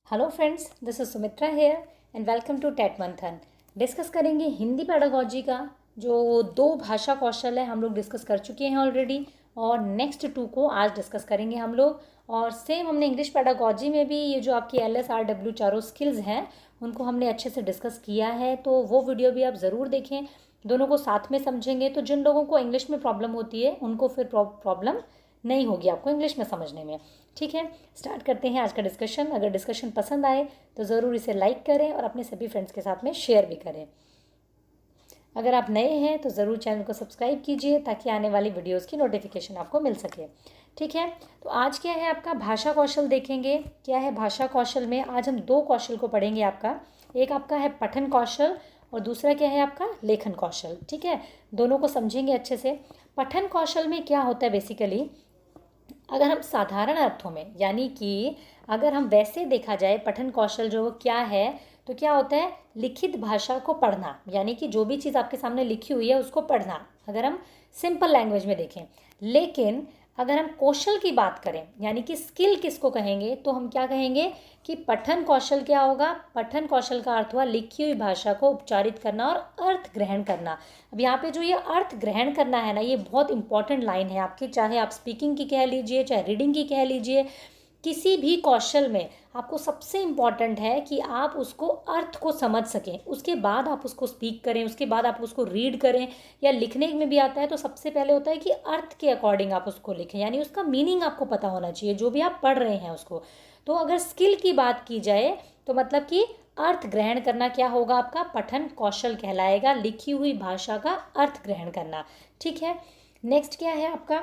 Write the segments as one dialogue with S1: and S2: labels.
S1: Hello friends, this is Sumitra here and welcome to TET Manthan. Discuss करेंगे Hindi pedagogy का जो 2 भाषा कौशल है, हम लोग डिस्कस कर चुके हैं ऑलरेडी और नेक्स्ट 2 को आज डिस्कस करेंगे हम लोग। और सेम हमने इंग्लिश पेडागोजी में भी ये जो आपकी LSRW चारों स्किल्स हैं उनको हमने अच्छे से डिस्कस किया है, तो वो वीडियो भी आप ज़रूर देखें। दोनों को साथ में समझेंगे तो जिन लोगों को इंग्लिश में प्रॉब्लम होती है उनको फिर प्रॉब्लम नहीं होगी आपको इंग्लिश में समझने में। ठीक है, स्टार्ट करते हैं आज का डिस्कशन। अगर डिस्कशन पसंद आए तो ज़रूर इसे लाइक करें और अपने सभी फ्रेंड्स के साथ में शेयर भी करें। अगर आप नए हैं तो ज़रूर चैनल को सब्सक्राइब कीजिए ताकि आने वाली वीडियोस की नोटिफिकेशन आपको मिल सके। ठीक है, तो आज क्या है आपका भाषा कौशल देखेंगे। क्या है भाषा कौशल में आज हम 2 कौशल को पढ़ेंगे आपका। एक आपका है पठन कौशल और दूसरा क्या है आपका लेखन कौशल। ठीक है, दोनों को समझेंगे अच्छे से। पठन कौशल में क्या होता है बेसिकली, अगर हम साधारण अर्थों में यानी कि अगर हम वैसे देखा जाए पठन कौशल जो क्या है, तो क्या होता है लिखित भाषा को पढ़ना, यानी कि जो भी चीज़ आपके सामने लिखी हुई है उसको पढ़ना, अगर हम सिंपल लैंग्वेज में देखें। लेकिन अगर हम कौशल की बात करें यानी कि स्किल किसको कहेंगे, तो हम क्या कहेंगे कि पठन कौशल क्या होगा। पठन कौशल का अर्थ हुआ लिखी हुई भाषा को उच्चारित करना और अर्थ ग्रहण करना। अब यहाँ पे जो ये अर्थ ग्रहण करना है ना, ये बहुत इंपॉर्टेंट लाइन है आपकी, चाहे आप स्पीकिंग की कह लीजिए चाहे रीडिंग की कह लीजिए। किसी भी कौशल में आपको सबसे इम्पॉर्टेंट है कि आप उसको अर्थ को समझ सकें, उसके बाद आप उसको स्पीक करें, उसके बाद आप उसको रीड करें। या लिखने में भी आता है तो सबसे पहले होता है कि अर्थ के अकॉर्डिंग आप उसको लिखें, यानी उसका मीनिंग आपको पता होना चाहिए जो भी आप पढ़ रहे हैं उसको। तो अगर स्किल की बात की जाए तो मतलब कि अर्थ ग्रहण करना क्या होगा आपका पठन कौशल कहलाएगा, लिखी हुई भाषा का अर्थ ग्रहण करना। ठीक है, नेक्स्ट क्या है आपका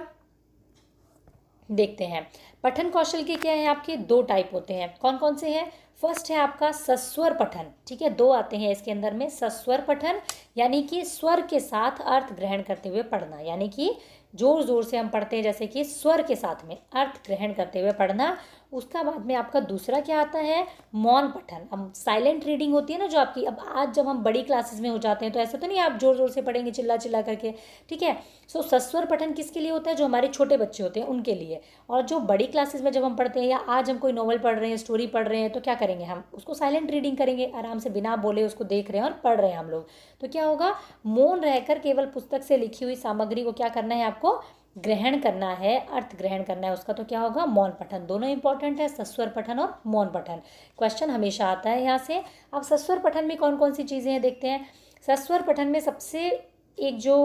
S1: देखते हैं। पठन कौशल के क्या है आपके 2 टाइप होते हैं। कौन कौन से हैं? फर्स्ट है आपका सस्वर पठन। ठीक है, 2 आते हैं इसके अंदर में। सस्वर पठन यानी कि स्वर के साथ अर्थ ग्रहण करते हुए पढ़ना, यानी कि जोर जोर से हम पढ़ते हैं जैसे कि स्वर के साथ में अर्थ ग्रहण करते हुए पढ़ना। उसका बाद में आपका दूसरा क्या आता है मौन पठन। अब साइलेंट रीडिंग होती है ना जो आपकी, अब आज जब हम बड़ी क्लासेस में हो जाते हैं तो ऐसा तो नहीं आप जोर जोर से पढ़ेंगे चिल्ला चिल्ला करके। ठीक है, सो सस्वर पठन किसके लिए होता है? जो हमारे छोटे बच्चे होते हैं उनके लिए। और जो बड़ी क्लासेस में जब हम पढ़ते हैं या आज हम कोई नॉवल पढ़ रहे हैं स्टोरी पढ़ रहे हैं तो क्या करेंगे, हम उसको साइलेंट रीडिंग करेंगे, आराम से बिना बोले उसको देख रहे हैं और पढ़ रहे हैं हम लोग। तो क्या होगा मौन रहकर केवल पुस्तक से लिखी हुई सामग्री को क्या करना है आपको ग्रहण करना है, अर्थ ग्रहण करना है उसका, तो क्या होगा मौन पठन। दोनों इंपॉर्टेंट है, सस्वर पठन और मौन पठन। क्वेश्चन हमेशा आता है यहाँ से। अब सस्वर पठन में कौन कौन सी चीज़ें हैं देखते हैं। सस्वर पठन में सबसे एक जो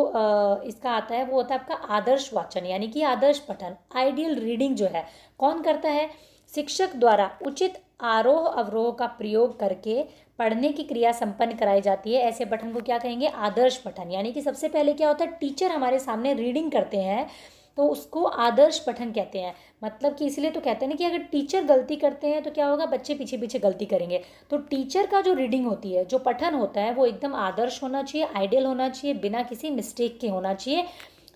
S1: इसका आता है वो होता है आपका आदर्श वाचन, यानी कि आदर्श पठन, आइडियल रीडिंग जो है कौन करता है? शिक्षक द्वारा उचित आरोह अवरोह का प्रयोग करके पढ़ने की क्रिया संपन्न कराई जाती है। ऐसे पठन को क्या कहेंगे? आदर्श पठन। यानी कि सबसे पहले क्या होता है टीचर हमारे सामने रीडिंग करते हैं तो उसको आदर्श पठन कहते हैं। मतलब कि इसलिए तो कहते हैं ना कि अगर टीचर गलती करते हैं तो क्या होगा बच्चे पीछे पीछे गलती करेंगे। तो टीचर का जो रीडिंग होती है, जो पठन होता है वो एकदम आदर्श होना चाहिए, आइडियल होना चाहिए, बिना किसी मिस्टेक के होना चाहिए,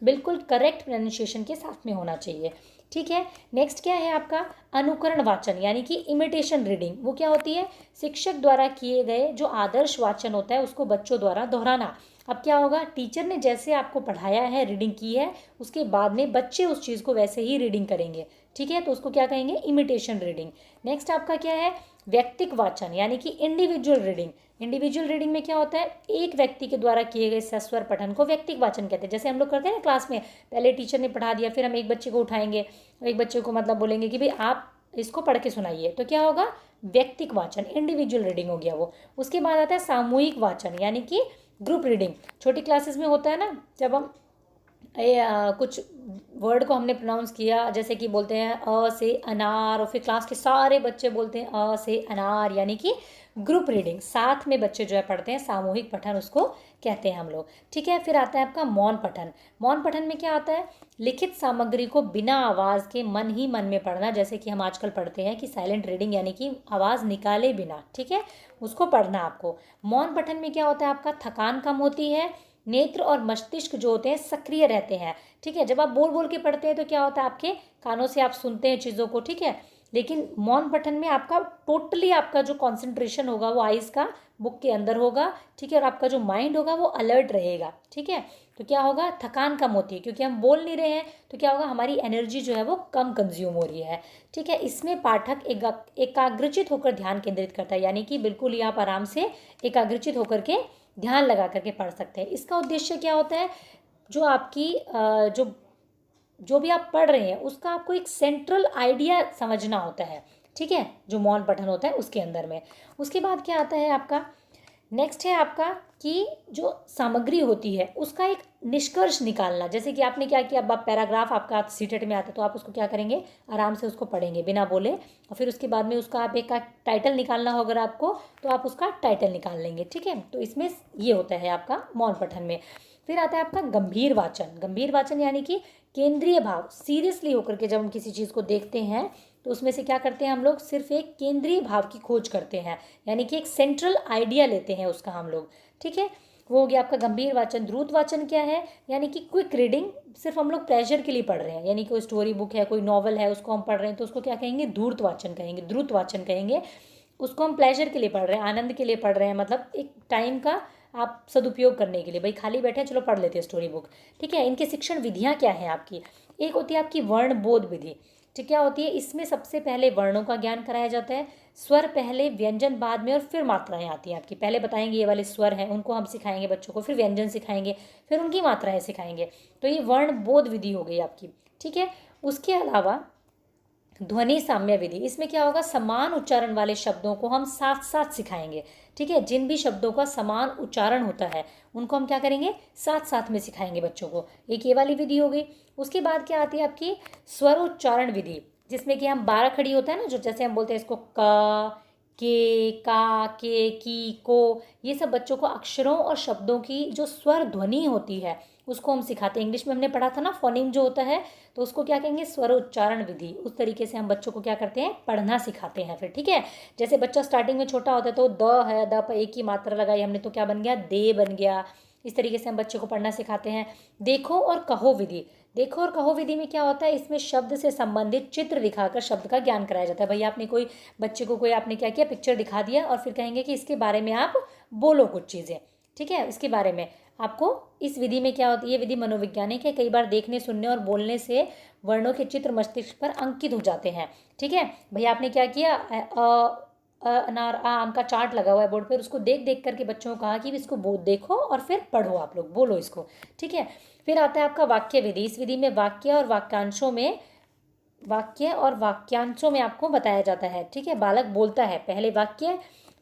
S1: बिल्कुल करेक्ट प्रोनाउंसिएशन के साथ में होना चाहिए। ठीक है, नेक्स्ट क्या है आपका अनुकरण वाचन, यानी कि इमिटेशन रीडिंग। वो क्या होती है? शिक्षक द्वारा किए गए जो आदर्श वाचन होता है उसको बच्चों द्वारा दोहराना। अब क्या होगा टीचर ने जैसे आपको पढ़ाया है रीडिंग की है उसके बाद में बच्चे उस चीज़ को वैसे ही रीडिंग करेंगे। ठीक है, तो उसको क्या कहेंगे इमिटेशन रीडिंग। नेक्स्ट आपका क्या है व्यक्तिक वाचन, यानी कि इंडिविजुअल रीडिंग। इंडिविजुअल रीडिंग में क्या होता है एक व्यक्ति के द्वारा किए गए सस्वर पठन को व्यक्तिक वाचन कहते हैं। जैसे हम लोग करते हैं ना क्लास में, पहले टीचर ने पढ़ा दिया फिर हम एक बच्चे को उठाएंगे और एक बच्चे को मतलब बोलेंगे कि भाई आप इसको पढ़ के सुनाइए, तो क्या होगा व्यक्तिक वाचन, इंडिविजुअल रीडिंग हो गया वो। उसके बाद आता है सामूहिक वाचन, यानी कि ग्रुप रीडिंग। छोटी क्लासेस में होता है ना जब हम कुछ वर्ड को हमने प्रोनाउंस किया, जैसे कि बोलते हैं अ से अनार और फिर क्लास के सारे बच्चे बोलते हैं अ से अनार, यानी कि ग्रुप रीडिंग, साथ में बच्चे जो है पढ़ते हैं, सामूहिक पठन उसको कहते हैं हम लोग। ठीक है, फिर आता है आपका मौन पठन। मौन पठन में क्या आता है लिखित सामग्री को बिना आवाज़ के मन ही मन में पढ़ना, जैसे कि हम आजकल पढ़ते हैं कि साइलेंट रीडिंग, यानी कि आवाज़ निकाले बिना। ठीक है, उसको पढ़ना आपको। मौन पठन में क्या होता है आपका थकान कम होती है, नेत्र और मस्तिष्क जो होते हैं सक्रिय रहते हैं। ठीक है, जब आप बोल बोल के पढ़ते हैं तो क्या होता है आपके कानों से आप सुनते हैं चीज़ों को। ठीक है, लेकिन मौन पठन में आपका टोटली आपका जो कंसंट्रेशन होगा वो आइज़ का बुक के अंदर होगा। ठीक है, और आपका जो माइंड होगा वो अलर्ट रहेगा। ठीक है, तो क्या होगा, थकान कम होती है, क्योंकि हम बोल नहीं रहे हैं तो क्या होगा, हमारी एनर्जी जो है वो कम कंज्यूम हो रही है। ठीक है, इसमें पाठक एकाग्रचित होकर ध्यान केंद्रित करता है, यानी कि बिल्कुल ही आप आराम से एकाग्रचित होकर के ध्यान लगा करके पढ़ सकते हैं। इसका उद्देश्य क्या होता है, जो आपकी जो भी आप पढ़ रहे हैं उसका आपको एक सेंट्रल आइडिया समझना होता है। ठीक है, जो मौन पठन होता है उसके अंदर में। उसके बाद क्या आता है आपका, नेक्स्ट है आपका कि जो सामग्री होती है उसका एक निष्कर्ष निकालना। जैसे कि आपने क्या किया, अब पैराग्राफ आपका सीटेट में आता है तो आप उसको क्या करेंगे, आराम से उसको पढ़ेंगे बिना बोले, और फिर उसके बाद में उसका आप एक का टाइटल निकालना हो अगर आपको, तो आप उसका टाइटल निकाल लेंगे। ठीक है, तो इसमें ये होता है आपका मौन पठन में। फिर आता है आपका गंभीर वाचन। गंभीर वाचन यानी कि केंद्रीय भाव, सीरियसली होकर के जब हम किसी चीज़ को देखते हैं तो उसमें से क्या करते हैं हम लोग, सिर्फ एक केंद्रीय भाव की खोज करते हैं, यानी कि एक सेंट्रल आइडिया लेते हैं उसका हम लोग। ठीक है, वो हो गया आपका गंभीर वाचन। द्रुत वाचन क्या है, यानी कि क्विक रीडिंग, सिर्फ हम लोग प्लेजर के लिए पढ़ रहे हैं, यानी कोई स्टोरी बुक है, कोई नॉवल है, उसको हम पढ़ रहे हैं तो उसको क्या कहेंगे, धूर्त वाचन कहेंगे, द्रुत वाचन कहेंगे। उसको हम प्लेजर के लिए पढ़ रहे हैं, आनंद के लिए पढ़ रहे हैं, मतलब एक टाइम का आप सदुपयोग करने के लिए, भाई खाली बैठे हैं चलो पढ़ लेते हैं स्टोरी बुक। ठीक है, इनके शिक्षण विधियाँ क्या हैं आपकी, एक होती है आपकी वर्ण बोध विधि। ठीक, क्या होती है, इसमें सबसे पहले वर्णों का ज्ञान कराया जाता है, स्वर पहले, व्यंजन बाद में, और फिर मात्राएं आती हैं आपकी। पहले बताएंगे ये वाले स्वर हैं, उनको हम सिखाएंगे बच्चों को, फिर व्यंजन सिखाएंगे, फिर उनकी मात्राएं सिखाएंगे। तो ये वर्ण बोध विधि हो गई आपकी। ठीक है, उसके अलावा ध्वनि साम्य विधि, इसमें क्या होगा, समान उच्चारण वाले शब्दों को हम साथ साथ सिखाएंगे। ठीक है, जिन भी शब्दों का समान उच्चारण होता है उनको हम क्या करेंगे, साथ साथ में सिखाएंगे बच्चों को। एक ये वाली विधि हो गई। उसके बाद क्या आती है आपकी स्वरोच्चारण विधि, जिसमें कि हम 12 खड़ी होता है ना, जो जैसे हम बोलते हैं इसको क, का, की, को, ये सब बच्चों को अक्षरों और शब्दों की जो स्वर ध्वनि होती है उसको हम सिखाते हैं। इंग्लिश में हमने पढ़ा था ना, फोनीम जो होता है, तो उसको क्या कहेंगे, स्वरोच्चारण विधि। उस तरीके से हम बच्चों को क्या करते हैं, पढ़ना सिखाते हैं फिर। ठीक है, जैसे बच्चा स्टार्टिंग में छोटा होता है तो द है, द पर एक ही मात्रा लगाई हमने तो क्या बन गया, दे बन गया। इस तरीके से हम बच्चे को पढ़ना सिखाते हैं। देखो और कहो विधि, देखो और कहो विधि में क्या होता है, इसमें शब्द से संबंधित चित्र दिखाकर शब्द का ज्ञान कराया जाता है। भाई आपने कोई बच्चे को कोई आपने क्या किया, पिक्चर दिखा दिया और फिर कहेंगे कि इसके बारे में आप बोलो कुछ चीज़ें। ठीक है, इसके बारे में आपको, इस विधि में क्या होती है, ये विधि मनोवैज्ञानिक है। कई बार देखने, सुनने और बोलने से वर्णों के चित्र मस्तिष्क पर अंकित हो जाते हैं। ठीक है, भैया आपने क्या किया, अनार आम का चार्ट लगा हुआ है बोर्ड पर, उसको देख देख करके बच्चों को कहा कि इसको देखो और फिर पढ़ो, आप लोग बोलो इसको। ठीक है, फिर आता है आपका वाक्य विधि। इस विधि में वाक्य और वाक्यांशों में आपको बताया जाता है। ठीक है, बालक बोलता है, पहले वाक्य,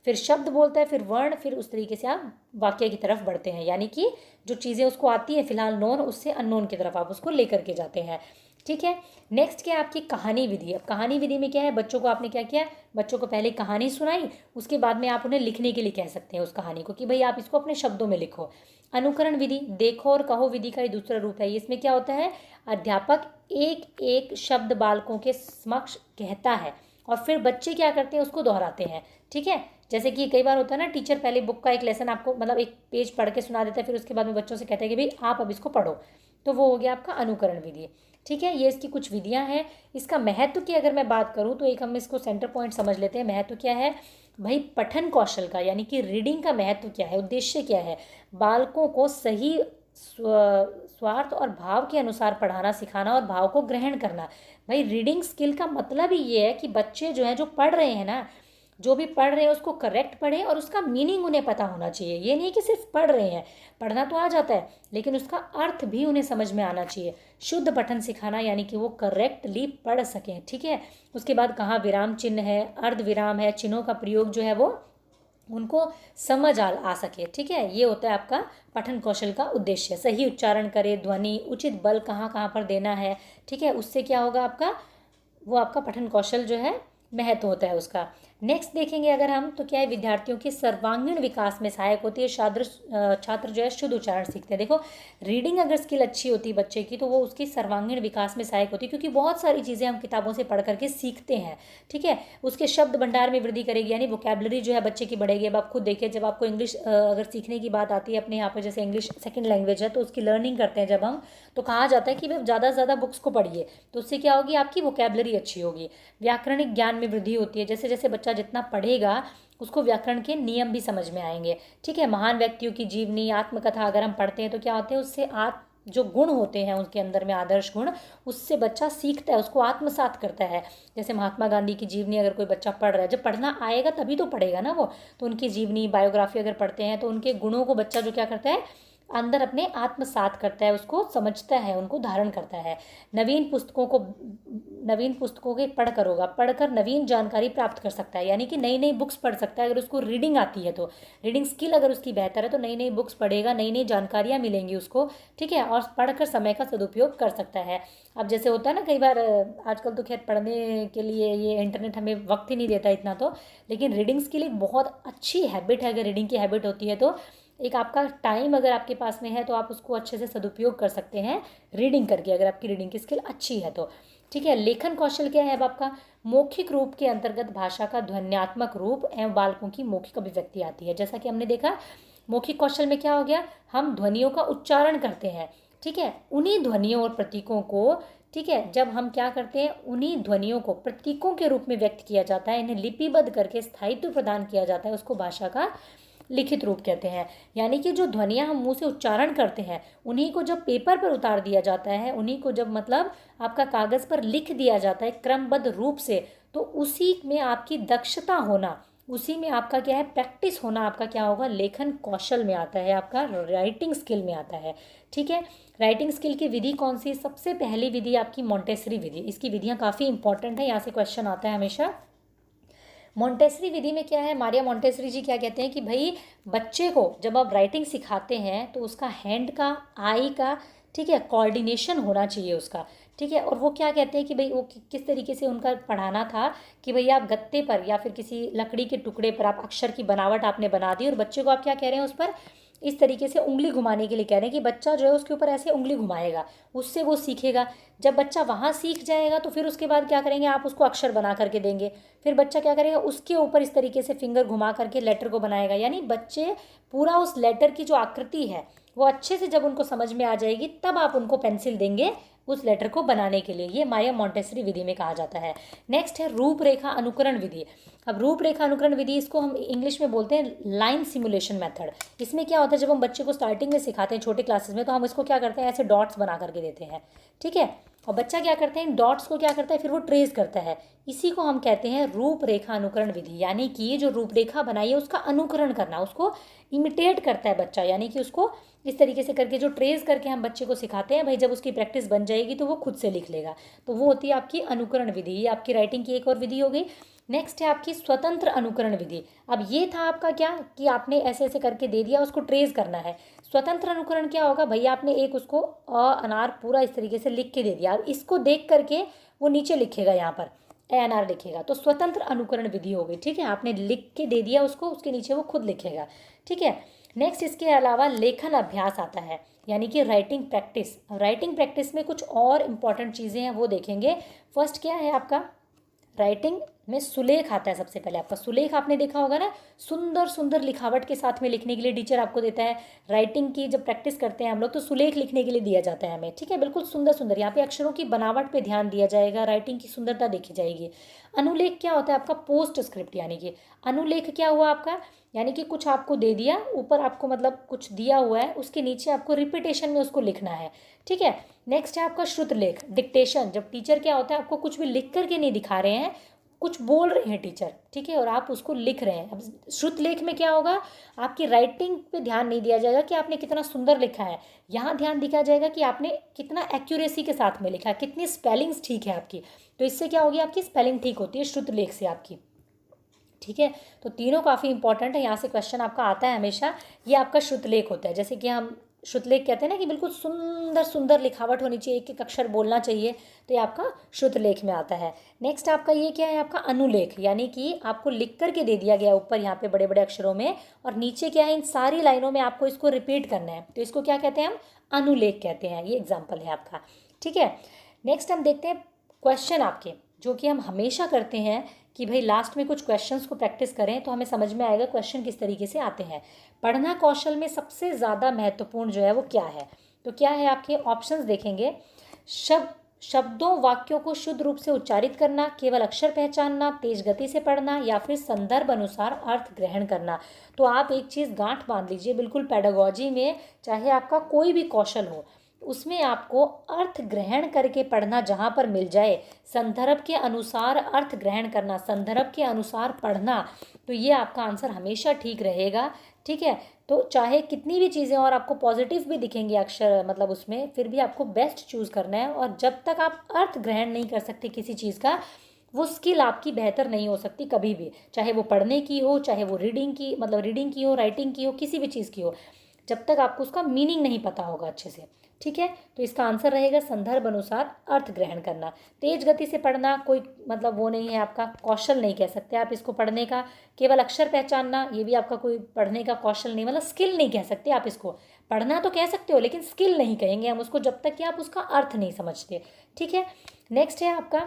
S1: फिर शब्द बोलता है, फिर वर्ण, फिर उस तरीके से आप वाक्य की तरफ बढ़ते हैं, यानी कि जो चीज़ें उसको आती है फिलहाल नोन, उससे अननोन की तरफ आप उसको लेकर के जाते हैं। ठीक है, नेक्स्ट क्या है आपकी कहानी विधि। अब कहानी विधि में क्या है, बच्चों को आपने क्या किया, बच्चों को पहले कहानी सुनाई, उसके बाद में आप उन्हें लिखने के लिए कह सकते हैं उस कहानी को कि भाई आप इसको अपने शब्दों में लिखो। अनुकरण विधि, देखो और कहो विधि का ही दूसरा रूप है। इसमें क्या होता है, अध्यापक एक एक शब्द बालकों के समक्ष कहता है और फिर बच्चे क्या करते हैं, उसको दोहराते हैं। ठीक है, जैसे कि कई बार होता है ना, टीचर पहले बुक का एक लेसन आपको, मतलब एक पेज पढ़ के सुना देता है, फिर उसके बाद में बच्चों से कहते हैं कि भाई आप अब इसको पढ़ो, तो वो हो गया आपका अनुकरण विधि। ठीक है, ये इसकी कुछ विधियां हैं। इसका महत्व की अगर मैं बात करूं तो एक हम इसको सेंटर पॉइंट समझ लेते हैं। महत्व क्या है भाई, पठन कौशल का, यानी कि रीडिंग का महत्व क्या है, उद्देश्य क्या है, बालकों को सही स्वार्थ और भाव के अनुसार पढ़ाना सिखाना और भाव को ग्रहण करना। भाई रीडिंग स्किल का मतलब ही ये है कि बच्चे जो हैं, जो पढ़ रहे हैं ना, जो भी पढ़ रहे हैं उसको करेक्ट पढ़ें और उसका मीनिंग उन्हें पता होना चाहिए। ये नहीं कि सिर्फ पढ़ रहे हैं, पढ़ना तो आ जाता है लेकिन उसका अर्थ भी उन्हें समझ में आना चाहिए। शुद्ध पठन सिखाना, यानी कि वो करेक्टली पढ़ सकें। ठीक है, उसके बाद कहाँ विराम चिन्ह है, अर्ध विराम है, चिन्हों का प्रयोग जो है वो उनको समझ आ सके। ठीक है, ये होता है आपका पठन कौशल का उद्देश्य। सही उच्चारण करे, ध्वनि, उचित बल कहाँ कहाँ पर देना है। ठीक है, उससे क्या होगा आपका, वो आपका पठन कौशल जो है महत्व होता है उसका। नेक्स्ट देखेंगे अगर हम, तो क्या है, विद्यार्थियों के सर्वांगीण विकास में सहायक होती है। छात्र जो है शुद्ध उच्चारण सीखते हैं। देखो, रीडिंग अगर स्किल अच्छी होती है बच्चे की तो वो उसकी सर्वांगीण विकास में सहायक होती है, क्योंकि बहुत सारी चीज़ें हम किताबों से पढ़ करके सीखते हैं। ठीक है, उसके शब्द भंडार में वृद्धि करेगी, यानी वोकैबलरी जो है बच्चे की बढ़ेगी। अब आप खुद देखिए, जब आपको इंग्लिश अगर सीखने की बात आती है अपने यहाँ पर, जैसे इंग्लिश सेकेंड लैंग्वेज है तो उसकी लर्निंग करते हैं जब हम, तो कहा जाता है कि भाई ज़्यादा से ज़्यादा बुक्स को पढ़िए, तो उससे क्या होगी, आपकी वोकैबलरी अच्छी होगी। व्याकरणिक ज्ञान में वृद्धि होती है। जैसे जैसे बच्चा बच्चा जितना पढ़ेगा उसको व्याकरण के नियम भी समझ में आएंगे। ठीक है, महान व्यक्तियों की जीवनी, आत्मकथा अगर हम पढ़ते हैं तो क्या होते हैं, उससे जो गुण होते हैं उनके अंदर में, आदर्श गुण, उससे बच्चा सीखता है, उसको आत्मसात करता है। जैसे महात्मा गांधी की जीवनी अगर कोई बच्चा पढ़ रहा है, जब पढ़ना आएगा तभी तो पढ़ेगा ना वो, तो उनकी जीवनी, बायोग्राफी अगर पढ़ते हैं तो उनके गुणों को बच्चा जो क्या करता है, अंदर अपने आत्मसात करता है, उसको समझता है, उनको धारण करता है। नवीन पुस्तकों के पढ़कर नवीन जानकारी प्राप्त कर सकता है, यानी कि नई नई बुक्स पढ़ सकता है। अगर उसको रीडिंग आती है तो, रीडिंग स्किल अगर उसकी बेहतर है तो नई नई बुक्स पढ़ेगा, नई नई जानकारियाँ मिलेंगी उसको। ठीक है, और पढ़कर समय का सदुपयोग कर सकता है। अब जैसे होता है ना कई बार, आजकल तो खैर पढ़ने के लिए ये इंटरनेट हमें वक्त ही नहीं देता इतना तो, लेकिन रीडिंग स्किल एक बहुत अच्छी हैबिट है। अगर रीडिंग की हैबिट होती है तो एक आपका टाइम अगर आपके पास में है तो आप उसको अच्छे से सदुपयोग कर सकते हैं रीडिंग करके, अगर आपकी रीडिंग की स्किल अच्छी है तो। ठीक है, लेखन कौशल क्या है अब आपका, मौखिक रूप के अंतर्गत भाषा का ध्वन्यात्मक रूप एवं बालकों की मौखिक अभिव्यक्ति आती है। जैसा कि हमने देखा, मौखिक कौशल में क्या हो गया, हम ध्वनियों का उच्चारण करते हैं। ठीक है, उन्हीं ध्वनियों और प्रतीकों को, ठीक है, जब हम क्या करते हैं, उन्हीं ध्वनियों को प्रतीकों के रूप में व्यक्त किया जाता है, इन्हें लिपिबद्ध करके स्थायित्व प्रदान किया जाता है, उसको भाषा का लिखित रूप कहते हैं। यानी कि जो ध्वनियाँ हम मुंह से उच्चारण करते हैं, उन्हीं को जब पेपर पर उतार दिया जाता है, उन्हीं को जब मतलब आपका कागज़ पर लिख दिया जाता है क्रमबद्ध रूप से, तो उसी में आपकी दक्षता होना, उसी में आपका क्या है, प्रैक्टिस होना, आपका क्या होगा, लेखन कौशल में आता है, आपका राइटिंग स्किल में आता है। ठीक है, राइटिंग स्किल की विधि कौन सी, सबसे पहली विधि आपकी मॉन्टेसरी विधि। इसकी विधियाँ काफ़ी इंपॉर्टेंट है, यहाँ से क्वेश्चन आता है हमेशा। मॉन्टेसरी विधि में क्या है, मारिया मॉन्टेसरी जी क्या कहते हैं कि भाई बच्चे को जब आप राइटिंग सिखाते हैं तो उसका हैंड का, आई का, ठीक है, कोऑर्डिनेशन होना चाहिए उसका। ठीक है, और वो क्या कहते हैं कि भाई वो किस तरीके से उनका पढ़ाना था कि भाई आप गत्ते पर या फिर किसी लकड़ी के टुकड़े पर आप अक्षर की बनावट आपने बना दी, और बच्चे को आप क्या कह रहे हैं, उस पर इस तरीके से उंगली घुमाने के लिए कह रहे हैं कि बच्चा जो है उसके ऊपर ऐसे उंगली घुमाएगा, उससे वो सीखेगा। जब बच्चा वहाँ सीख जाएगा तो फिर उसके बाद क्या करेंगे, आप उसको अक्षर बना करके देंगे, फिर बच्चा क्या करेगा, उसके ऊपर इस तरीके से फिंगर घुमा करके लेटर को बनाएगा। यानी बच्चे पूरा उस लेटर की जो आकृति है वो अच्छे से जब उनको समझ में आ जाएगी, तब आप उनको पेंसिल देंगे उस लेटर को बनाने के लिए। ये मारिया मॉन्टेसरी विधि में कहा जाता है। नेक्स्ट है रूपरेखा अनुकरण विधि। अब रूपरेखा अनुकरण विधि, इसको हम इंग्लिश में बोलते हैं लाइन सिमुलेशन मेथड। इसमें क्या होता है, जब हम बच्चे को स्टार्टिंग में सिखाते हैं छोटे क्लासेस में, तो हम इसको क्या करते हैं, ऐसे डॉट्स बना करके देते हैं। ठीक है, और बच्चा क्या करता है, इन डॉट्स को क्या करता है, फिर वो ट्रेस करता है। इसी को हम कहते हैं रूपरेखा अनुकरण विधि। यानी कि जो रूपरेखा बनाई है उसका अनुकरण करना, उसको इमिटेट करता है बच्चा, यानी कि उसको इस तरीके से करके जो ट्रेस करके हम बच्चे को सिखाते हैं, भाई जब उसकी प्रैक्टिस बन जाएगी तो वो खुद से लिख लेगा। तो वो होती है आपकी अनुकरण विधि। ये आपकी राइटिंग की एक और विधि हो गई। नेक्स्ट है आपकी स्वतंत्र अनुकरण विधि। अब ये था आपका क्या कि आपने ऐसे ऐसे करके दे दिया, उसको ट्रेस करना है। स्वतंत्र अनुकरण क्या होगा, भैया आपने एक उसको अनार पूरा इस तरीके से लिख के दे दिया, अब इसको देख करके वो नीचे लिखेगा, यहाँ पर अनार लिखेगा, तो स्वतंत्र अनुकरण विधि हो गई। ठीक है, आपने लिख के दे दिया उसको, उसके नीचे वो खुद लिखेगा। ठीक है, नेक्स्ट इसके अलावा लेखन अभ्यास आता है, यानी कि राइटिंग प्रैक्टिस। राइटिंग प्रैक्टिस में कुछ और इम्पॉर्टेंट चीज़ें हैं, वो देखेंगे। फर्स्ट क्या है आपका, राइटिंग में सुलेख आता है। सबसे पहले आपका सुलेख आपने देखा होगा ना, सुंदर सुंदर लिखावट के साथ में लिखने के लिए टीचर आपको देता है। राइटिंग की जब प्रैक्टिस करते हैं हम लोग तो सुलेख लिखने के लिए दिया जाता है हमें। ठीक है, बिल्कुल सुंदर सुंदर, यहाँ पे अक्षरों की बनावट पे ध्यान दिया जाएगा, राइटिंग की सुंदरता देखी जाएगी। अनुलेख क्या होता है आपका, पोस्ट स्क्रिप्ट। यानी कि अनुलेख क्या हुआ आपका, यानी कि कुछ आपको दे दिया, ऊपर आपको मतलब कुछ दिया हुआ है, उसके नीचे आपको रिपीटेशन में उसको लिखना है। ठीक है, नेक्स्ट है आपका श्रुतलेख, डिक्टेशन। जब टीचर क्या होता है, आपको कुछ भी लिख करके नहीं दिखा रहे हैं, कुछ बोल रहे हैं टीचर, ठीक है, और आप उसको लिख रहे हैं। अब श्रुतलेख में क्या होगा, आपकी राइटिंग पे ध्यान नहीं दिया जाएगा कि आपने कितना सुंदर लिखा है, यहाँ ध्यान दिया जाएगा कि आपने कितना एक्यूरेसी के साथ में लिखा है, कितनी स्पेलिंग्स ठीक है आपकी। तो इससे क्या होगी, आपकी स्पेलिंग ठीक होती है श्रुतलेख से आपकी। ठीक है, तो तीनों काफ़ी इंपॉर्टेंट है, यहाँ से क्वेश्चन आपका आता है हमेशा। ये आपका श्रुतलेख होता है, जैसे कि हम श्रुतलेख कहते हैं ना कि बिल्कुल सुंदर सुंदर लिखावट होनी चाहिए, एक एक अक्षर बोलना चाहिए, तो ये आपका श्रुतलेख में आता है। नेक्स्ट आपका ये क्या है, आपका अनुलेख, यानी कि आपको लिख करके दे दिया गया ऊपर यहाँ पे बड़े बड़े अक्षरों में, और नीचे क्या है, इन सारी लाइनों में आपको इसको रिपीट करना है, तो इसको क्या कहते हैं, हम अनुलेख कहते हैं। ये एग्जाम्पल है आपका। ठीक है, नेक्स्ट हम देखते हैं क्वेश्चन आपके, जो कि हम हमेशा करते हैं कि भाई लास्ट में कुछ क्वेश्चंस को प्रैक्टिस करें तो हमें समझ में आएगा क्वेश्चन किस तरीके से आते हैं। पढ़ना कौशल में सबसे ज़्यादा महत्वपूर्ण जो है वो क्या है, तो क्या है आपके ऑप्शंस देखेंगे। शब्दों वाक्यों को शुद्ध रूप से उच्चारित करना, केवल अक्षर पहचानना, तेज गति से पढ़ना या फिर संदर्भ अनुसार अर्थ ग्रहण करना। तो आप एक चीज़ गांठ बांध लीजिए, बिल्कुल पेडागोजी में चाहे आपका कोई भी कौशल हो, उसमें आपको अर्थ ग्रहण करके पढ़ना जहाँ पर मिल जाए, संदर्भ के अनुसार अर्थ ग्रहण करना, संदर्भ के अनुसार पढ़ना, तो ये आपका आंसर हमेशा ठीक रहेगा। ठीक है, तो चाहे कितनी भी चीज़ें और आपको पॉजिटिव भी दिखेंगे अक्षर मतलब उसमें, फिर भी आपको बेस्ट चूज़ करना है। और जब तक आप अर्थ ग्रहण नहीं कर सकते किसी चीज़ का, वो स्किल आपकी बेहतर नहीं हो सकती कभी भी, चाहे वो पढ़ने की हो, चाहे वो रीडिंग की मतलब रीडिंग की हो, राइटिंग की हो, किसी भी चीज़ की हो, जब तक आपको उसका मीनिंग नहीं पता होगा अच्छे से। ठीक है, तो इसका आंसर रहेगा संदर्भ अनुसार अर्थ ग्रहण करना। तेज गति से पढ़ना कोई मतलब वो नहीं है, आपका कौशल नहीं कह सकते आप इसको पढ़ने का। केवल अक्षर पहचानना, ये भी आपका कोई पढ़ने का कौशल नहीं, मतलब स्किल नहीं कह सकते आप इसको। पढ़ना तो कह सकते हो लेकिन स्किल नहीं कहेंगे हम उसको जब तक कि आप उसका अर्थ नहीं समझते। ठीक है, नेक्स्ट है आपका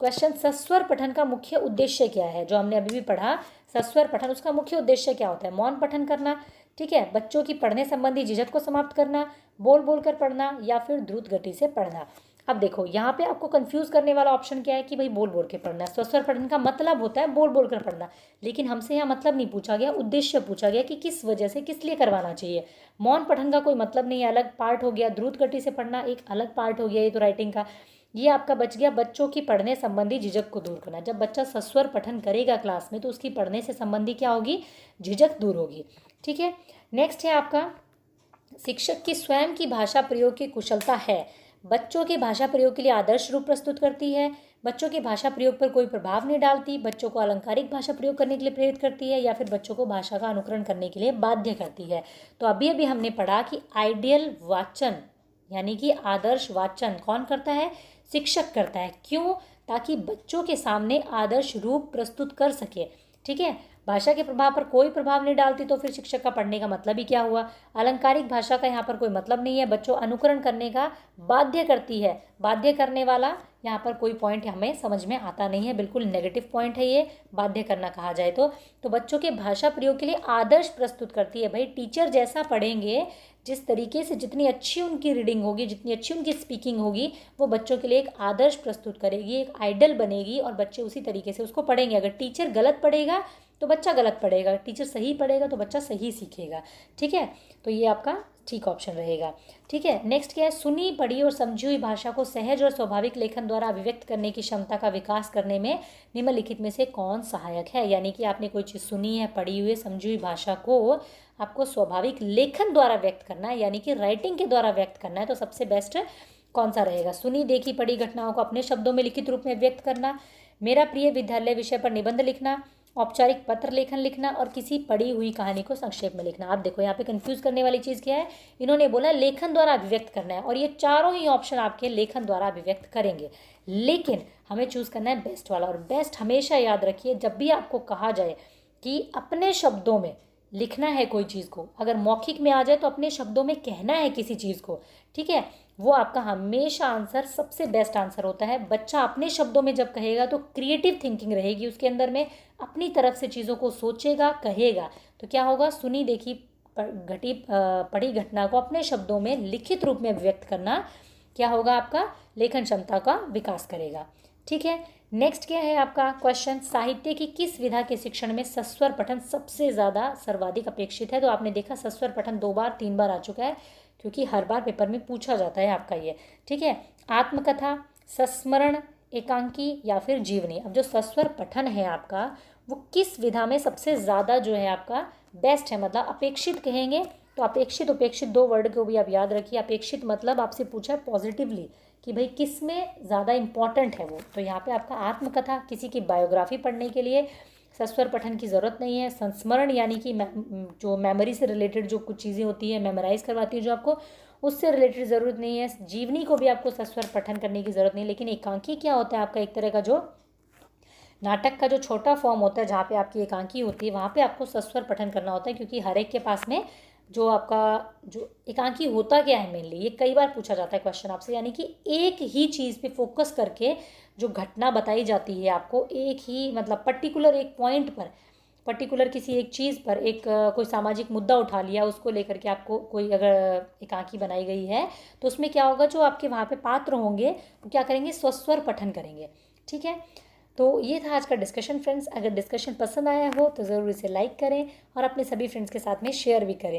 S1: क्वेश्चन, सस्वर पठन का मुख्य उद्देश्य क्या है। जो हमने अभी भी पढ़ा सस्वर पठन, उसका मुख्य उद्देश्य क्या होता है? मौन पठन करना, ठीक है, बच्चों की पढ़ने संबंधी झिझक को समाप्त करना, बोल बोल कर पढ़ना या फिर द्रुत गति से पढ़ना। अब देखो यहाँ पे आपको कंफ्यूज करने वाला ऑप्शन क्या है कि भाई बोल बोल के पढ़ना। सस्वर पठन का मतलब होता है बोल बोल कर पढ़ना, लेकिन हमसे यहाँ मतलब नहीं पूछा गया, उद्देश्य पूछा गया कि किस वजह से, किस लिए करवाना चाहिए। मौन पठन का कोई मतलब नहीं है, अलग पार्ट हो गया। द्रुत गति से पढ़ना एक अलग पार्ट हो गया, ये तो राइटिंग का। ये आपका बच गया बच्चों की पढ़ने संबंधी झिझक को दूर करना। जब बच्चा सस्वर पठन करेगा क्लास में तो उसकी पढ़ने से संबंधी क्या होगी? झिझक दूर होगी। ठीक है, नेक्स्ट है आपका, शिक्षक की स्वयं की भाषा प्रयोग की कुशलता है, बच्चों के भाषा प्रयोग के लिए आदर्श रूप प्रस्तुत करती है, बच्चों के भाषा प्रयोग पर कोई प्रभाव नहीं डालती, बच्चों को अलंकारिक भाषा प्रयोग करने के लिए प्रेरित करती है या फिर बच्चों को भाषा का अनुकरण करने के लिए बाध्य करती है। तो अभी अभी हमने पढ़ा कि आइडियल वाचन यानी कि आदर्श वाचन कौन करता है? शिक्षक करता है। क्यों? ताकि बच्चों के सामने आदर्श रूप प्रस्तुत कर सके। ठीक है, भाषा के प्रभाव पर कोई प्रभाव नहीं डालती तो फिर शिक्षक का पढ़ने का मतलब ही क्या हुआ? अलंकारिक भाषा का यहाँ पर कोई मतलब नहीं है, बच्चों अनुकरण करने का बाध्य करती है। बाध्य करने वाला यहाँ पर कोई पॉइंट हमें समझ में आता नहीं है, बिल्कुल नेगेटिव पॉइंट है ये, बाध्य करना कहा जाए तो बच्चों के भाषा प्रयोग के लिए आदर्श प्रस्तुत करती है। भाई टीचर जैसा पढ़ेंगे, जिस तरीके से, जितनी अच्छी उनकी रीडिंग होगी, जितनी अच्छी उनकी स्पीकिंग होगी, वो बच्चों के लिए एक आदर्श प्रस्तुत करेगी, एक आइडल बनेगी और बच्चे उसी तरीके से उसको पढ़ेंगे। अगर टीचर गलत पढ़ेगा तो बच्चा गलत पढ़ेगा, टीचर सही पढ़ेगा तो बच्चा सही सीखेगा। ठीक है, तो ये आपका ठीक ऑप्शन रहेगा। ठीक है, नेक्स्ट क्या है, सुनी पढ़ी और समझी हुई भाषा को सहज और स्वाभाविक लेखन द्वारा अभिव्यक्त करने की क्षमता का विकास करने में निम्नलिखित में से कौन सहायक है। यानी कि आपने कोई चीज़ सुनी है, पढ़ी हुई है, समझी हुई भाषा को आपको स्वाभाविक लेखन द्वारा व्यक्त करना है, यानी कि राइटिंग के द्वारा व्यक्त करना है, तो सबसे बेस्ट कौन सा रहेगा? सुनी देखी पढ़ी घटनाओं को अपने शब्दों में लिखित रूप में व्यक्त करना, मेरा प्रिय विद्यालय विषय पर निबंध लिखना, औपचारिक पत्र लेखन लिखना और किसी पढ़ी हुई कहानी को संक्षेप में लिखना। आप देखो यहाँ पे कंफ्यूज करने वाली चीज़ क्या है, इन्होंने बोला लेखन द्वारा अभिव्यक्त करना है और ये चारों ही ऑप्शन आपके लेखन द्वारा अभिव्यक्त करेंगे, लेकिन हमें चूज़ करना है बेस्ट वाला। और बेस्ट हमेशा याद रखिए, जब भी आपको कहा जाए कि अपने शब्दों में लिखना है कोई चीज़ को, अगर मौखिक में आ जाए तो अपने शब्दों में कहना है किसी चीज़ को, ठीक है, वो आपका हमेशा आंसर सबसे बेस्ट आंसर होता है। बच्चा अपने शब्दों में जब कहेगा तो क्रिएटिव थिंकिंग रहेगी उसके अंदर में, अपनी तरफ से चीज़ों को सोचेगा, कहेगा, तो क्या होगा? सुनी देखी पढ़ी घटना को अपने शब्दों में लिखित रूप में व्यक्त करना क्या होगा? आपका लेखन क्षमता का विकास करेगा। ठीक है, नेक्स्ट क्या है आपका क्वेश्चन, साहित्य की किस विधा के शिक्षण में सस्वर पठन सबसे ज़्यादा सर्वाधिक अपेक्षित है। तो आपने देखा सस्वर पठन 2 बार 3 बार आ चुका है, क्योंकि हर बार पेपर में पूछा जाता है आपका ये। ठीक है, आत्मकथा, संस्मरण, एकांकी या फिर जीवनी। अब जो सस्वर पठन है आपका, वो किस विधा में सबसे ज़्यादा जो है आपका बेस्ट है, मतलब अपेक्षित कहेंगे तो अपेक्षित उपेक्षित 2 वर्ड को भी आप याद रखिए। अपेक्षित मतलब आपसे पूछा है पॉजिटिवली कि भाई किस में ज़्यादा इम्पॉर्टेंट है वो, तो यहाँ पे आपका आत्मकथा, किसी की बायोग्राफी पढ़ने के लिए सस्वर पठन की ज़रूरत नहीं है। संस्मरण यानी कि जो मेमोरी से रिलेटेड जो कुछ चीज़ें होती है, मेमोराइज करवाती है जो आपको, उससे रिलेटेड ज़रूरत नहीं है। जीवनी को भी आपको सस्वर पठन करने की ज़रूरत नहीं, लेकिन एकांकी क्या होता है आपका? एक तरह का जो नाटक का जो छोटा फॉर्म होता है जहाँ पे आपकी एकांकी होती है, वहाँ पे आपको सस्वर पठन करना होता है, क्योंकि हर एक के पास में जो आपका जो एकांकी होता क्या है मेनली, ये कई बार पूछा जाता है क्वेश्चन आपसे, यानी कि एक ही चीज़ पे फोकस करके जो घटना बताई जाती है आपको, एक ही मतलब पर्टिकुलर एक पॉइंट पर पर्टिकुलर किसी एक चीज़ पर एक कोई सामाजिक मुद्दा उठा लिया, उसको लेकर के आपको कोई अगर एकांकी बनाई गई है, तो उसमें क्या होगा, जो आपके वहाँ पे पात्र होंगे वो क्या करेंगे, स्वस्वर पठन करेंगे। ठीक है, तो ये था आज का डिस्कशन फ्रेंड्स। अगर डिस्कशन पसंद आया हो तो ज़रूर इसे लाइक करें और अपने सभी फ्रेंड्स के साथ में शेयर भी करें।